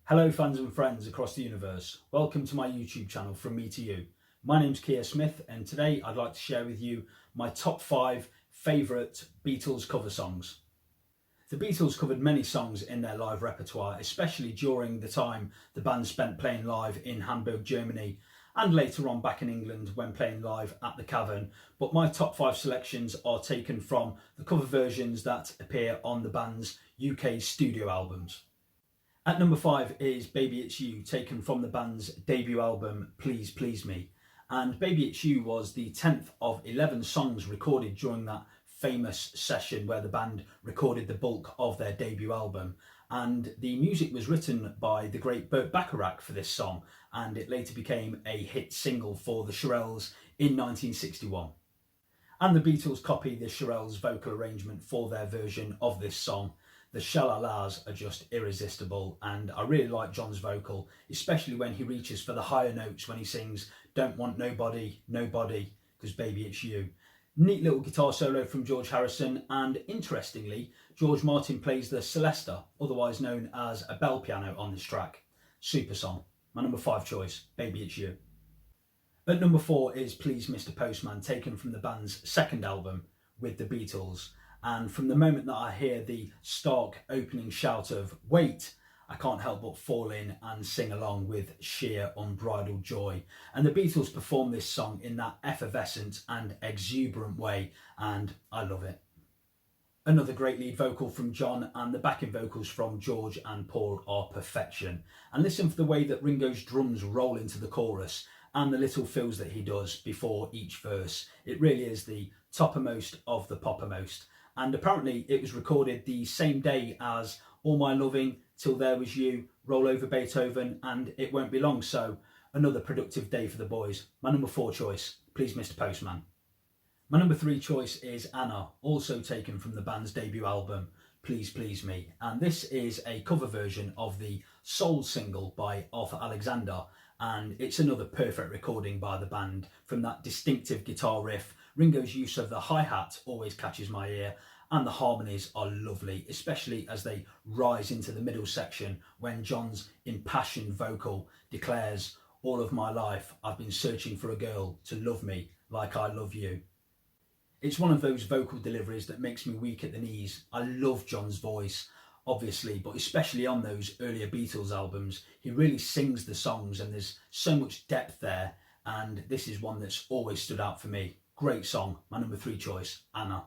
Hello fans and friends across the universe, welcome to my YouTube channel From Me to You. My name's Keir Smith and today I'd like to share with you my top 5 favourite Beatles cover songs. The Beatles covered many songs in their live repertoire, especially during the time the band spent playing live in Hamburg, Germany, and later on back in England when playing live at the Cavern. But my top 5 selections are taken from the cover versions that appear on the band's UK studio albums. At number 5 is Baby It's You, taken from the band's debut album Please Please Me. And Baby It's You was the 10th of 11 songs recorded during that famous session where the band recorded the bulk of their debut album. And the music was written by the great Burt Bacharach for this song, and it later became a hit single for the Shirelles in 1961. And the Beatles copied the Shirelles' vocal arrangement for their version of this song. The sha-la-las are just irresistible, and I really like John's vocal, especially when he reaches for the higher notes when he sings Don't Want Nobody, Nobody, because baby it's you. Neat little guitar solo from George Harrison, and interestingly, George Martin plays the Celesta, otherwise known as a bell piano, on this track. Super song. My number 5 choice, Baby It's You. At number 4 is Please Mr Postman, taken from the band's second album with the Beatles. And from the moment that I hear the stark opening shout of wait, I can't help but fall in and sing along with sheer unbridled joy. And the Beatles perform this song in that effervescent and exuberant way, and I love it. Another great lead vocal from John, and the backing vocals from George and Paul are perfection. And listen for the way that Ringo's drums roll into the chorus and the little fills that he does before each verse. It really is the toppermost of the poppermost. And apparently it was recorded the same day as All My Loving, Till There Was You, Roll Over Beethoven, and It Won't Be Long. So another productive day for the boys. My number 4 choice, Please Mr Postman. My number 3 choice is Anna, also taken from the band's debut album, Please Please Me. And this is a cover version of the Soul single by Arthur Alexander. And it's another perfect recording by the band. From that distinctive guitar riff, Ringo's use of the hi-hat always catches my ear, and the harmonies are lovely, especially as they rise into the middle section when John's impassioned vocal declares, all of my life I've been searching for a girl to love me like I love you. It's one of those vocal deliveries that makes me weak at the knees. I love John's voice, obviously, but especially on those earlier Beatles albums, he really sings the songs and there's so much depth there, and this is one that's always stood out for me. Great song, my number 3 choice, Anna.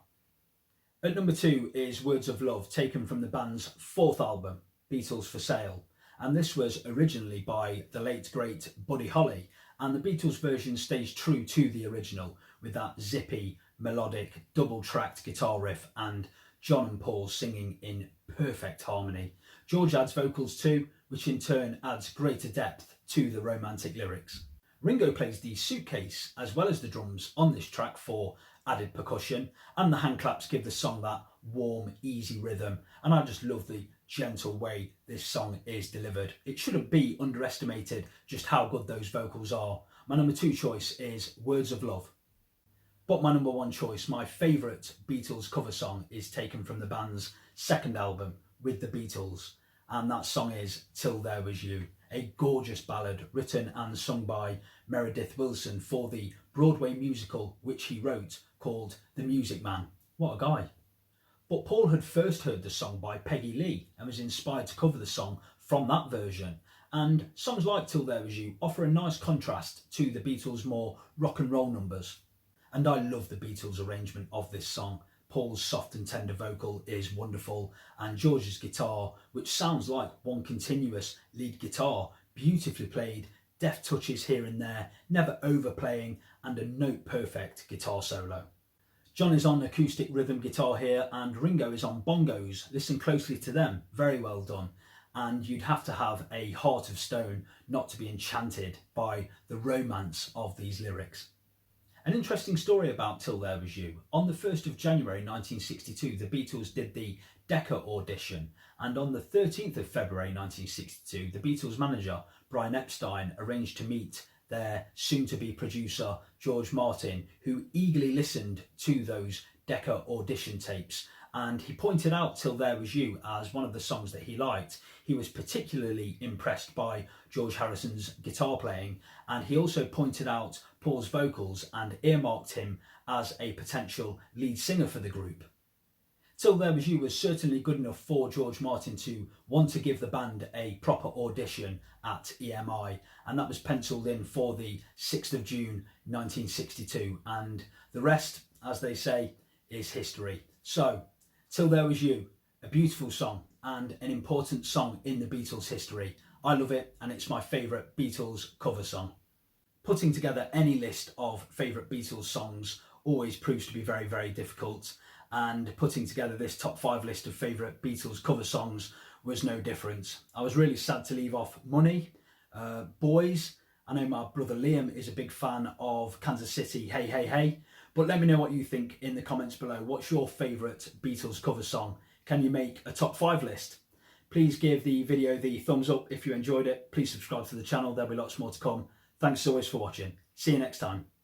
At number 2 is Words of Love, taken from the band's 4th album, Beatles for Sale. And this was originally by the late great Buddy Holly, and the Beatles version stays true to the original with that zippy, melodic, double-tracked guitar riff and John and Paul singing in perfect harmony. George adds vocals too, which in turn adds greater depth to the romantic lyrics. Ringo plays the suitcase as well as the drums on this track for added percussion, and the hand claps give the song that warm, easy rhythm, and I just love the gentle way this song is delivered. It shouldn't be underestimated just how good those vocals are. My number 2 choice is Words of Love. But my number 1 choice, my favourite Beatles cover song, is taken from the band's second album with the Beatles, and that song is Till There Was You. A gorgeous ballad written and sung by Meredith Willson for the Broadway musical which he wrote called The Music Man. What a guy. But Paul had first heard the song by Peggy Lee and was inspired to cover the song from that version. And songs like Till There Was You offer a nice contrast to the Beatles' more rock and roll numbers. And I love the Beatles' arrangement of this song. Paul's soft and tender vocal is wonderful, and George's guitar, which sounds like one continuous lead guitar, beautifully played, deft touches here and there, never overplaying, and a note-perfect guitar solo. John is on acoustic rhythm guitar here, and Ringo is on bongos. Listen closely to them, very well done. And you'd have to have a heart of stone not to be enchanted by the romance of these lyrics. An interesting story about Till There Was You. On the 1st of January 1962, the Beatles did the Decca audition, and on the 13th of February 1962, the Beatles manager, Brian Epstein, arranged to meet their soon-to-be producer, George Martin, who eagerly listened to those Decca audition tapes and he pointed out Till There Was You as one of the songs that he liked. He was particularly impressed by George Harrison's guitar playing, and he also pointed out Paul's vocals and earmarked him as a potential lead singer for the group. Till There Was You was certainly good enough for George Martin to want to give the band a proper audition at EMI, and that was penciled in for the 6th of June 1962, and the rest, as they say, is history. So, Till There Was You, a beautiful song and an important song in the Beatles' history. I love it, and it's my favourite Beatles cover song. Putting together any list of favourite Beatles songs always proves to be very, very difficult, and putting together this top 5 list of favourite Beatles cover songs was no different. I was really sad to leave off Money, Boys. I know my brother Liam is a big fan of Kansas City, Hey Hey Hey, but let me know what you think in the comments below. What's your favourite Beatles cover song? Can you make a top 5 list? Please give the video the thumbs up if you enjoyed it. Please subscribe to the channel, there'll be lots more to come. Thanks as always for watching. See you next time.